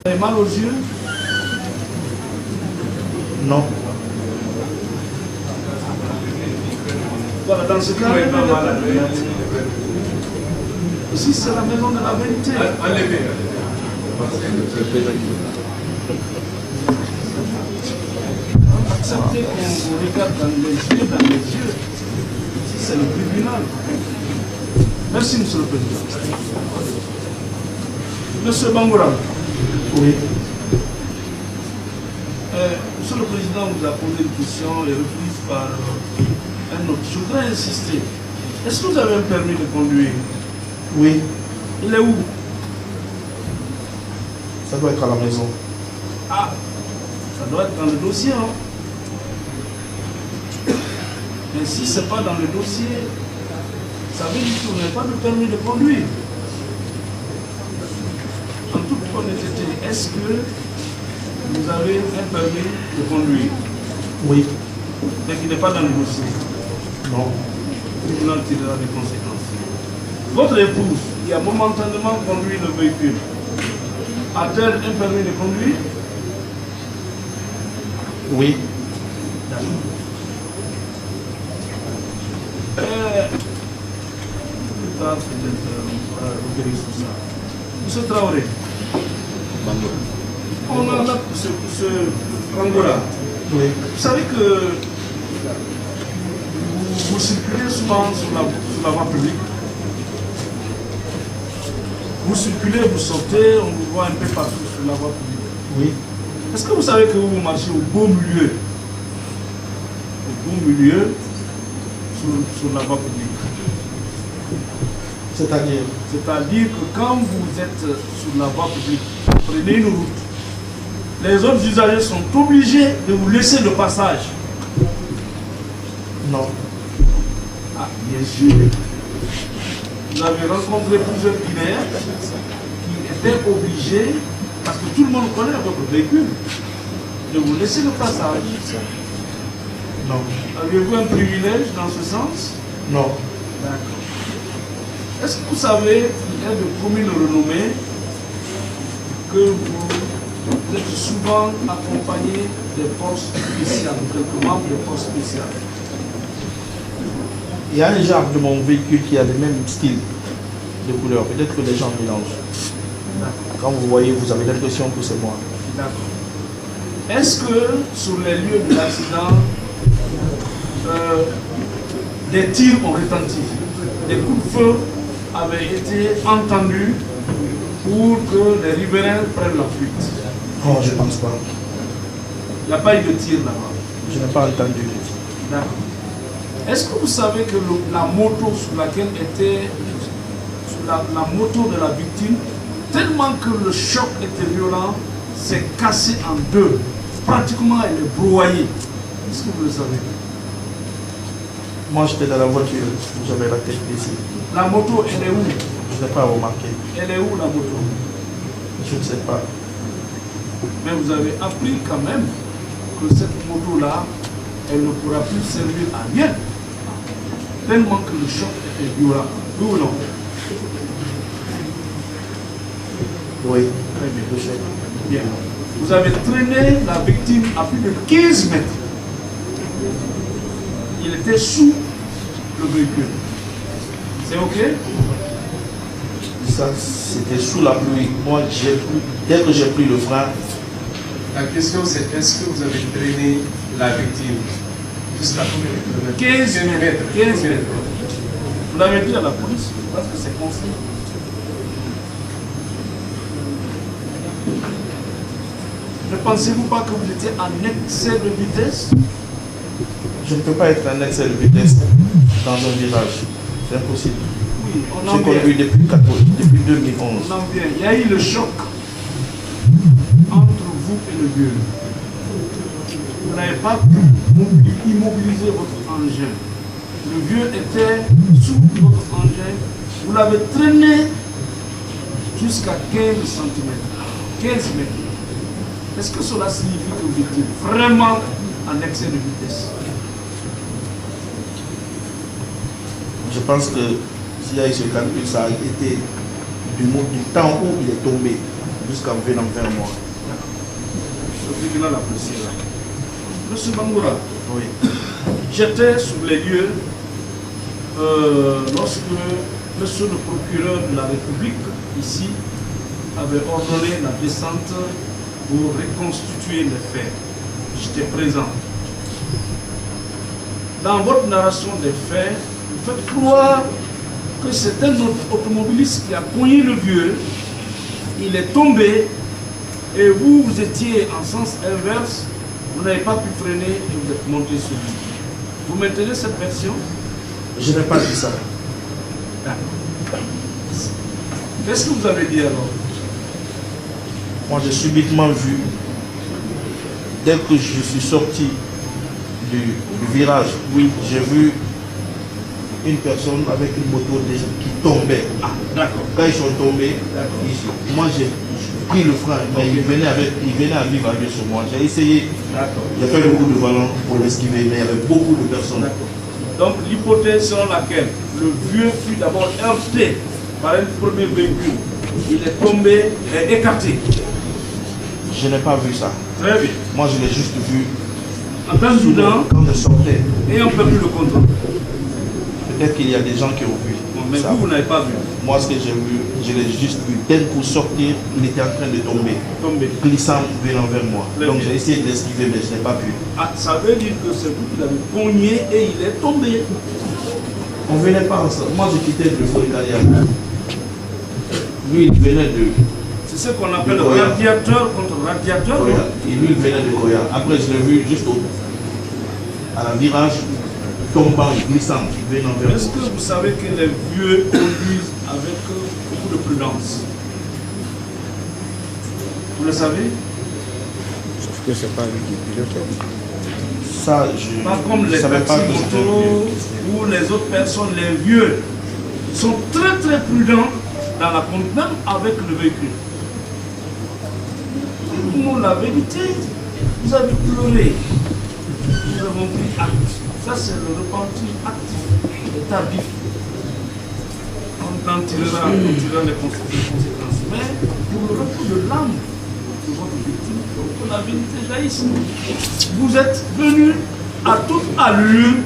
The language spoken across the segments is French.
Vous avez mal aux yeux? Non. Voilà, dans ce cas, ici c'est la maison de la vérité. Acceptez qu'on vous regarde dans les yeux. Ici c'est le tribunal. Merci, Monsieur le Président. Monsieur Bangoura. Oui. Monsieur le Président vous a posé une question et reprise par un autre. Je voudrais insister. Est-ce que vous avez un permis de conduire? Oui. Il est où? Ça doit être à la maison. Ah, ça doit être dans le dossier, hein? Mais si ce n'est pas dans le dossier, ça veut dire que vous n'avez pas de permis de conduire. En toute honnêteté, est-ce que vous avez un permis de conduire? Oui. Mais qui n'est pas dans le dossier? Non. Le tribunal tirera des conséquences. Votre épouse, qui a momentanément conduit le véhicule, a-t-elle un permis de conduire? Oui. D'accord. Plus tard, peut-être, on va revenir sur ça. Monsieur Traoré, on a là ce Rangola. Oui. Vous savez que vous circulez souvent sur la voie publique. Vous circulez, vous sortez, on vous voit un peu partout sur la voie publique. Oui. Est-ce que vous savez que vous marchez au beau milieu? Au beau milieu sur la voie publique. C'est-à-dire? C'est-à-dire que quand vous êtes sur la voie publique, prenez une route, les autres usagers sont obligés de vous laisser le passage. Non. Ah, bien sûr. Vous avez rencontré plusieurs Guinéens qui étaient obligés, parce que tout le monde connaît votre véhicule, de vous laisser le passage. Non. Avez-vous un privilège dans ce sens? Non. D'accord. Est-ce que vous savez qu'il y a de communes renommées que vous êtes souvent accompagné des forces spéciales, quelques membres des forces spéciales? Il y a un genre de mon véhicule qui a le même style de couleur. Peut-être que les gens mélangent. Quand vous voyez, vous avez l'impression que c'est moi. D'accord. Est-ce que sur les lieux de l'accident, des tirs ont retenti, des coups de feu avaient été entendus pour que les riverains prennent la fuite? Non, je ne pense pas. Il n'y a pas eu de tir là-bas. Je n'ai pas entendu. D'accord. Est-ce que vous savez que la moto sur laquelle était la moto de la victime, tellement que le choc était violent, s'est cassée en deux. Pratiquement elle est broyée. Est-ce que vous le savez? Moi, j'étais dans la voiture. J'avais la tête ici. La moto, elle est où? Je n'ai pas remarqué. Elle est où la moto? Je ne sais pas. Mais vous avez appris quand même que cette moto-là, elle ne pourra plus servir à rien. Tellement que le choc était violent. Oui ou non? Oui. Très bien. Le chef. Bien. Vous avez traîné la victime à plus de 15 mètres. Il était sous le véhicule. C'est OK? Ça, c'était sous la pluie. Moi, dès que j'ai pris le frein. La question c'est, est-ce que vous avez traîné la victime jusqu'à combien de kilomètres? 15 mètres. 15 mètres. Vous l'avez dit à la police, parce que c'est conseillé. Ne pensez-vous pas que vous étiez en excès de vitesse? Je ne peux pas être en excès de vitesse dans un virage. C'est impossible. Oui, on en J'ai vient. conduit depuis 2011. On en vient. Il y a eu le choc entre vous et le vieux. Vous n'avez pas pu immobiliser votre engin. Le vieux était sous votre engin. Vous l'avez traîné jusqu'à 15 cm. 15 mètres. Est-ce que cela signifie que vous étiez vraiment en excès de vitesse? Je pense que s'il y a eu ce calcul, ça a été du temps où il est tombé. jusqu'à 20 mois. Le tribunal apprécie là. Monsieur Bangoura, Oui. j'étais sur les lieux lorsque monsieur le procureur de la République, ici, avait ordonné la descente pour reconstituer les faits. J'étais présent. Dans votre narration des faits, vous faites croire que c'est un automobiliste qui a cogné le vieux, il est tombé, et vous, vous étiez en sens inverse, vous n'avez pas pu freiner et vous êtes monté sur lui. Vous maintenez cette version? Je n'ai pas dit ça. Qu'est-ce que vous avez dit alors? Moi, j'ai subitement vu, dès que je suis sorti du virage, oui, j'ai vu une personne avec une moto qui tombait. Ah, d'accord. Quand ils sont tombés, moi j'ai pris le frein, mais il venait à vivre sur moi. J'ai essayé, j'ai fait le coup de volant pour l'esquiver, mais il y avait beaucoup de personnes. Donc l'hypothèse selon laquelle le vieux fut d'abord heurté par un premier véhicule, il est tombé et écarté. Je n'ai pas vu ça. Très bien. Moi je l'ai juste vu En temps quand je sortais. et on perdu le contrôle. Peut-être qu'il y a des gens qui ont vu. Bon, mais ça. vous n'avez pas vu. Moi, ce que j'ai vu, je l'ai juste vu. Dès coup sortir, il était en train de tomber, glissant venant vers moi. Donc j'ai essayé de l'esquiver, mais je n'ai pas pu. Ah, ça veut dire que c'est vous qui l'avez cogné et il est tombé. On ne venait pas ensemble. Moi, je quittais le fond italien. Lui, il venait de... C'est ce qu'on appelle Goya. radiateur contre radiateur. Goya. Et lui, il venait de Goya. Après, je l'ai vu juste à la virage, tombant, glissant, venant vers moi. Est-ce que vous savez que les vieux conduisent avec beaucoup de prudence? Vous le savez? Sauf que c'est pas lui qui pilotait. Ça, je Pas comme ne les savais pas taxis que c'était motos ou les autres personnes, les vieux, ils sont très très prudents dans la conduite, même avec le véhicule. Nous, la vérité, vous avez pleuré. Nous avons pris acte. Ça, c'est le repentir actif et tardif. On en tirera les conséquences. Mais pour le retour de l'âme de votre victime, pour que la vérité jaillisse. Vous êtes venu à toute allure,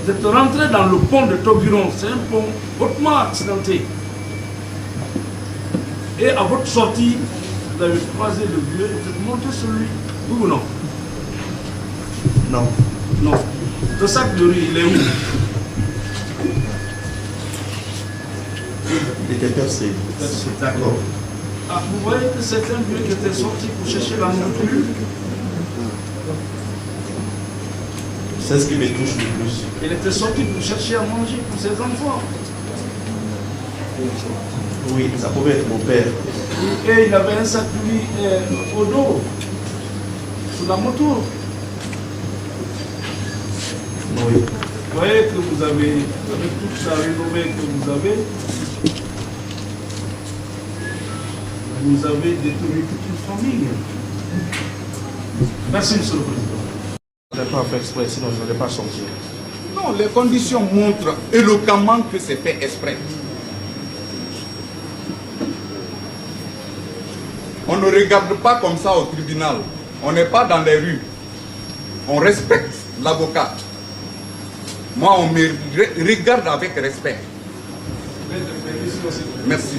vous êtes rentré dans le pont de Toguiron. C'est un pont hautement accidenté. Et à votre sortie, vous avez croisé le vieux et vous êtes monté sur lui. Oui ou non? Non. Non. Le sac de riz, il est où? Il était percé. D'accord. Ah, vous voyez que c'est un vieux qui était sorti pour chercher la nourriture. C'est ce qui me touche le plus. Il était sorti pour chercher à manger pour ses enfants. Oui, ça pouvait être mon père. Et il avait un sac de riz au dos, sur la moto. Oui. Vous voyez que vous avez, avec toute la renommée que vous avez détruit toute une famille. Merci, Monsieur le Président. Je n'ai pas fait exprès, sinon je n'allais pas sortir. Non, les conditions montrent éloquemment que c'est fait exprès. On ne regarde pas comme ça au tribunal. On n'est pas dans les rues. On respecte l'avocat. Moi, on me regarde avec respect. Merci.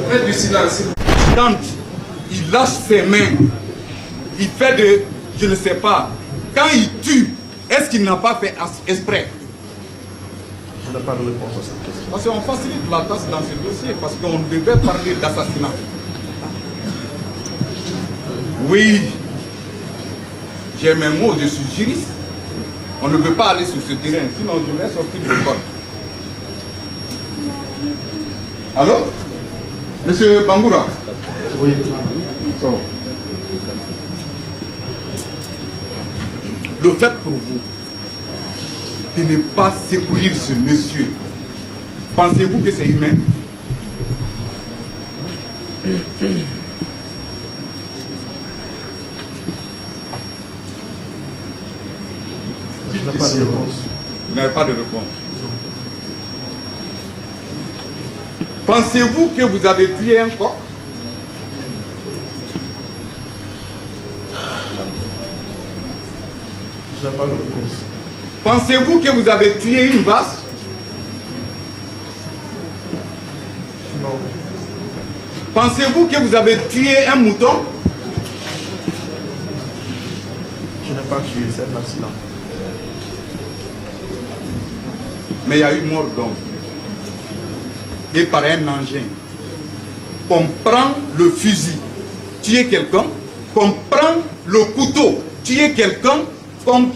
Faites du silence. Quand il lâche ses mains, il fait de, je ne sais pas, quand il tue, est-ce qu'il n'a pas fait exprès? Je n'ai pas de réponse à cette question. Parce qu'on facilite la tâche dans ce dossier, parce qu'on devait parler d'assassinat. Oui, j'ai mes mots, je suis juriste. On ne peut pas aller sur ce terrain, sinon je vais sortir de code. Allô? Monsieur Bangoura? Oui. Oh. Le fait pour vous de ne pas secourir ce monsieur, pensez-vous que c'est humain? Je n'ai pas de réponse. Vous n'avez pas de réponse. Pensez-vous que vous avez tué un coq? Je n'ai pas de réponse. Pensez-vous que vous avez tué une vache? Non. Pensez-vous que vous avez tué un mouton? Je n'ai pas tué, c'est un accident. Mais il y a eu mort d'homme. Et par un engin. On prend le fusil, tuer quelqu'un. On prend le couteau, tuer quelqu'un. On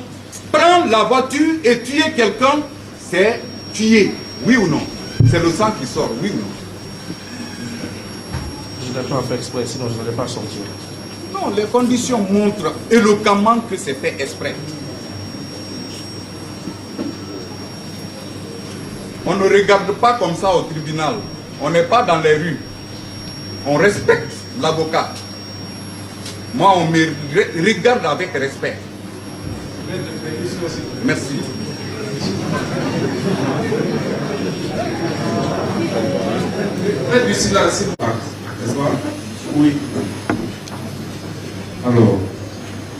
prend la voiture et tuer quelqu'un. C'est tuer, oui ou non? C'est le sang qui sort, oui ou non? Je n'ai pas fait exprès, sinon je n'allais pas sortir. Non, les conditions montrent éloquemment que c'est fait exprès. On ne regarde pas comme ça au tribunal. On n'est pas dans les rues. On respecte l'avocat. Moi, on me regarde avec respect. Merci. Faites du silence, s'il vous plaît. N'est-ce pas? Oui. Alors,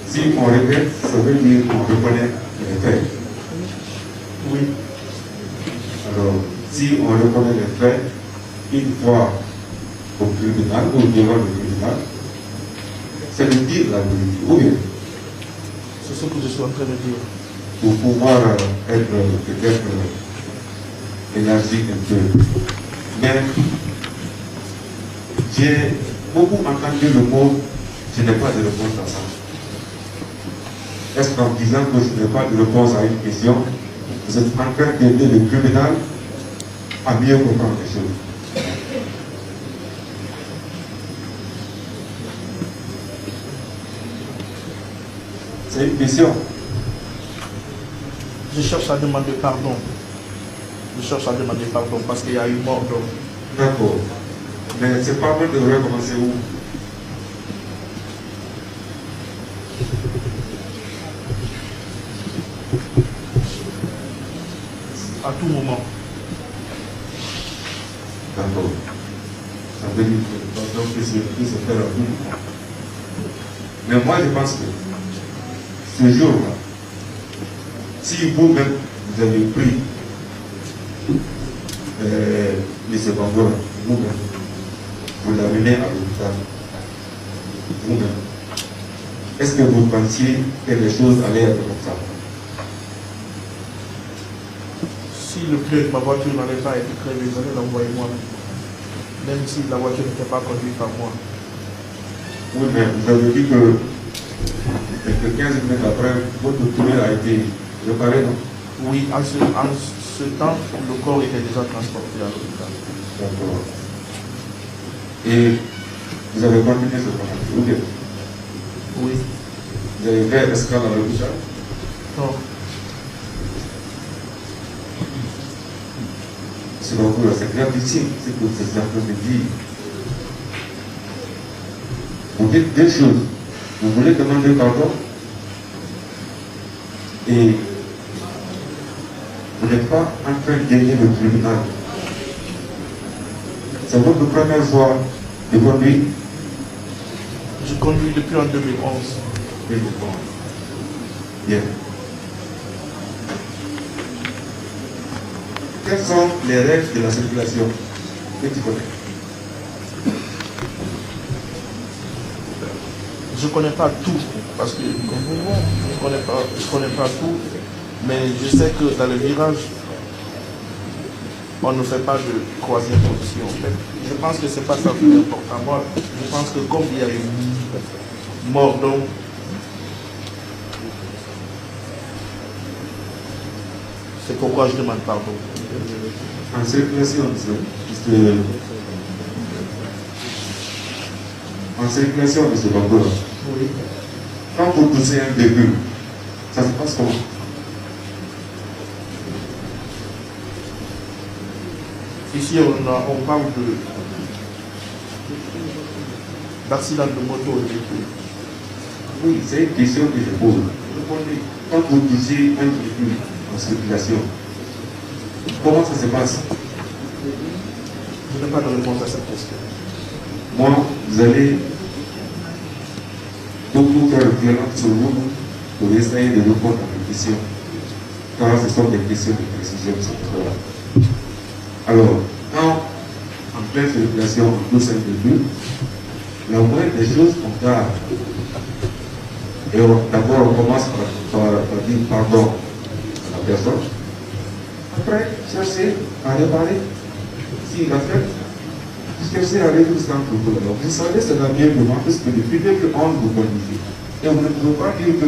si on répète, ça veut dire qu'on reconnaît les faits. Oui. Alors, si on reconnaît les faits, une fois au tribunal ou devant le tribunal, c'est de dire la vérité. Ou bien, C'est ce que je suis en train de dire. pour pouvoir être peut-être élargi un peu. Mais j'ai beaucoup entendu le mot « je n'ai pas de réponse à ça ». Est-ce qu'en disant que je n'ai pas de réponse à une question, vous êtes en train d'aider le tribunal à mieux comprendre les choses? C'est une question. Je cherche à demander pardon. Je cherche à demander pardon parce qu'il y a eu mort d'homme. D'accord. Mais c'est pas mal de recommencer où? À tout moment. D'accord. Ça veut dire que pardon peut se faire à tout moment. Mais moi je pense que ce jour-là, si vous-même vous avez pris M. Bangora, vous-même, vous l'amenez à l'hôpital, vous-même, est-ce que vous pensiez que les choses allaient être comme ça? Si le pneu de ma voiture n'allait pas être crevé, j'allais l'envoyer moi-même. Même si la voiture n'était pas conduite par moi. Oui, mais vous avez dit que 15 minutes après, votre pneu a été réparé, non? Oui, en ce temps, le corps était déjà transporté à l'hôpital. D'accord. Et vous avez continué ce travail, ou bien? Oui. Vous avez fait escale à l'hôpital? Non. Selon vous, c'est gravissime, c'est que vous êtes en train de dire. Vous dites deux choses. Vous voulez demander pardon et vous n'êtes pas en train d'aider le tribunal. C'est votre première fois de conduire. Je conduis depuis en 2011. Bien. Quelles sont les règles de la circulation que tu connais? Je ne connais pas tout, parce que comme vous, je ne connais pas tout, mais je sais que dans le virage, on ne fait pas de troisième position. En fait. Je pense que ce n'est pas ça qui est important. Moi, je pense que comme il y a eu mort d'homme, c'est pourquoi je demande pardon. En circulation, en circulation, M. Bangora, Oui. quand vous poussez un véhicule, ça se passe comment? Ici, on parle d'accident de moto et véhicule. Oui, c'est une question que je pose. Répondez. Quand vous poussez un véhicule en circulation, comment ça se passe? Je n'ai pas de réponse à cette question. Moi, vous allez beaucoup faire violence sur vous pour essayer de répondre à mes questions. Car ce sont des questions de précision, etc. Alors, quand en pleine célébration, en douce début, la moindre des choses, on garde. Et d'abord, on commence par dire pardon à la personne. Après, chercher à réparer. S'il a fait, chercher à résoudre sans problème. Donc, vous savez, c'est la bien pour moi, parce que depuis 2011, vous connaissez. Et vous ne pouvez pas dire que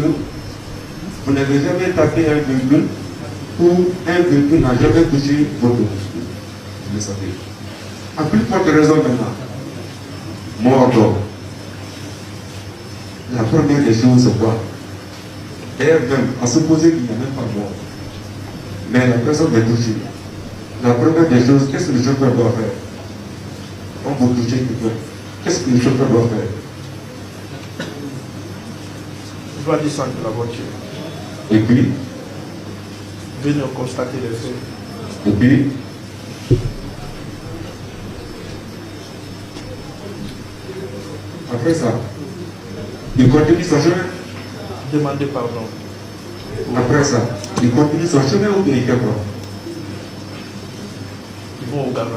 vous n'avez jamais tapé un véhicule ou un véhicule n'a jamais touché votre véhicule. Vous le savez. À plus forte raison maintenant, mort d'homme. La première des choses, c'est quoi? D'ailleurs, même, à supposer qu'il n'y a même pas mort, mais la personne est touchée. La première des choses, qu'est-ce que le chauffeur doit faire? Quand vous touchez quelqu'un, qu'est-ce que le chauffeur doit faire? Il doit descendre de la voiture. Et puis, Venir constater les faits. et puis, après ça, il continue son chemin. Demander pardon. Après ça, il continue son chemin ou bien il fait quoi? Ils vont au garage.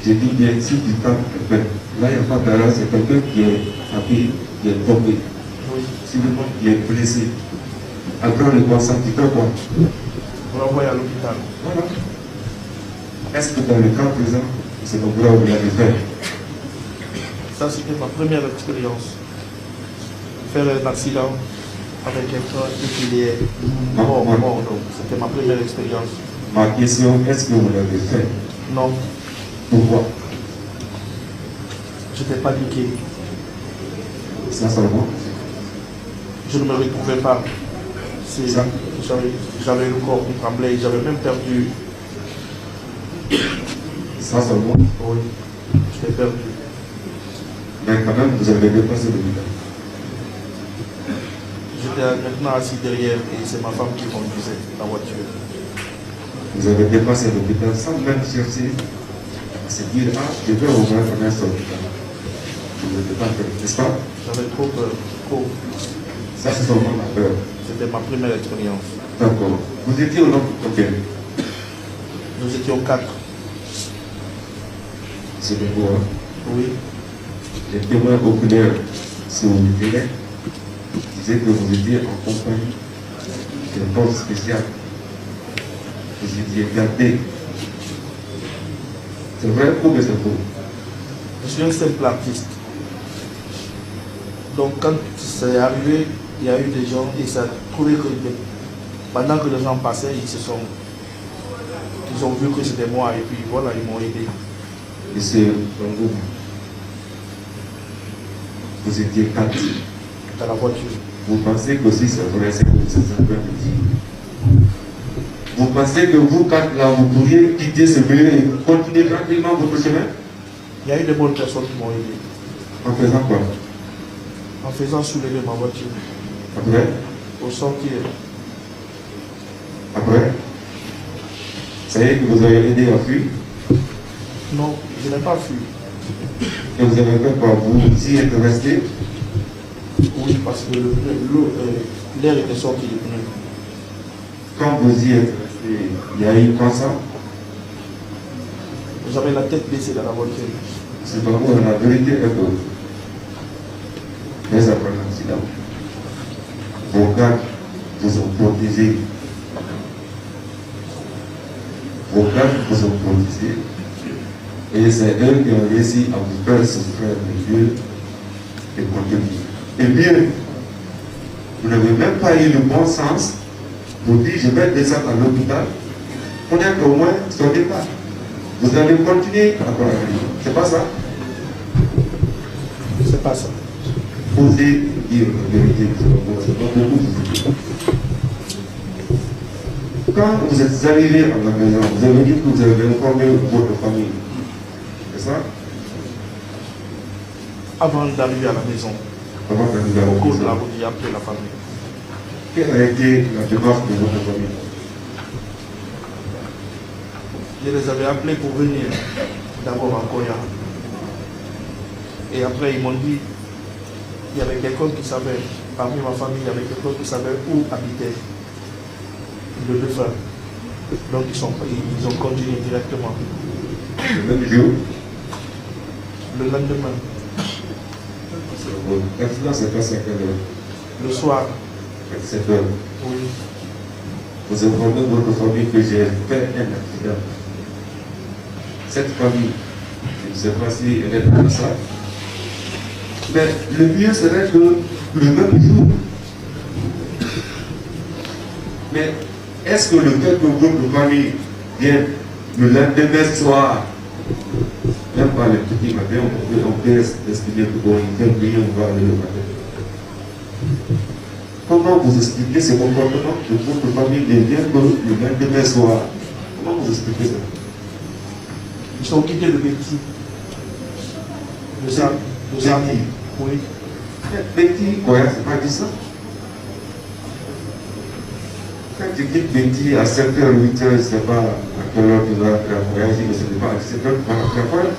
J'ai dit bien, si tu tapes quelqu'un, là il n'y a pas d'arrêt, c'est quelqu'un qui est tapé, qui est tombé. Oui. Si le monde qui est blessé, après on le constate, tu fais quoi? On l'envoie à l'hôpital. Voilà. Est-ce que dans le cas présent, c'est comme ça vous l'avez fait? Ça, c'était ma première expérience. Faire un accident avec quelqu'un et qu'il est mort. Donc, c'était ma première expérience. Ma question, est-ce que vous l'avez fait? Non, Pourquoi? je n'étais pas niqué. Ça seulement? Je ne me retrouvais pas. Ça. J'avais le corps qui tremblait. J'avais même perdu. Ça seulement? Oui, j'étais perdu. Mais quand même, vous avez dépassé le milieu. J'étais maintenant assis derrière et c'est ma femme qui conduisait la voiture. Vous avez dépassé l'hôpital sans même chercher à se dire, ah, je vais au moins connaître cet hôpital. Vous n'êtes pas fait, n'est-ce pas? J'avais trop peur. Trop. Ça, c'est seulement la peur. C'était ma première expérience. D'accord. Vous étiez au nom de combien? Nous étions 4. C'est le bois. Oui. Les témoins oculaires sur le télé disaient que vous étiez en compagnie d'une force spéciale. Vous étiez gardé. C'est vrai ou c'est faux? Je suis un simple artiste. Donc quand c'est arrivé, il y a eu des gens et ça a trouvé que pendant que les gens passaient, ils ont vu que c'était moi et puis voilà, ils m'ont aidé. Et c'est Bongo. Vous étiez 4. Dans la voiture. Vous pensez que si c'est vrai, c'est que vous êtes en train de dire. Vous pensez que vous, 4 là, vous pourriez quitter ce milieu et continuer tranquillement votre chemin? Il y a eu de bonnes personnes qui m'ont aidé. En faisant quoi? En faisant soulever ma voiture. Après? Au sortir. Après? Ça y est que vous avez aidé à fuir? Non, je n'ai pas fui. Et vous avez fait quoi? Vous y êtes resté? Oui, parce que l'air était sorti du pneu. Quand vous y êtes resté, il y a eu quoi ça? J'avais la tête baissée dans la voiture. C'est pas vous, la vérité est que mais après l'accident, vos gardes vous ont protégé. Vos gardes vous ont protégé. Et c'est eux qui ont réussi à vous faire souffrir de Dieu et continuer. Et bien, vous n'avez même pas eu le bon sens pour dire je vais descendre à l'hôpital pour être au moins son départ. Vous allez continuer à la vie. C'est pas ça? C'est pas ça. Osez dire la vérité, c'est pas beaucoup. Quand vous êtes arrivé à la maison, vous avez dit que vous avez informé votre famille. C'est ça? Avant d'arriver à la maison, Avant d'arriver à la au cours de maison. la route, j'ai appelé la famille. Quelle a été la démarche de votre famille? Je les avais appelés pour venir d'abord à Koya. Et après, ils m'ont dit, il y avait quelqu'un qui savait, parmi ma famille, il y avait quelqu'un qui savait où habitait le défunt. Donc ils ont continué directement. Le même jour, Le lendemain, l'accident s'est passé à quelle heure? le soir, À 7 heures. oui, Vous informez votre famille que j'ai fait un accident. Cette famille, je ne sais pas si elle est dans ça, mais le mieux serait que le même jour. Mais est-ce que le fait que votre famille vienne le lendemain soir, même pas le petit matin, on peut estimer que bon, il fait briller, on va aller le matin. Comment vous expliquez ce comportement de votre famille de vient que le lendemain soir? Comment vous expliquez ça? ils sont quittés de Betty. De ça, oui. Betty, quoi, c'est pas dit ça? Quand tu quittes Betty à 7h, 8h, je ne sais pas à quelle heure tu vas voyager, mais ce n'est pas à 7h, tu vas après.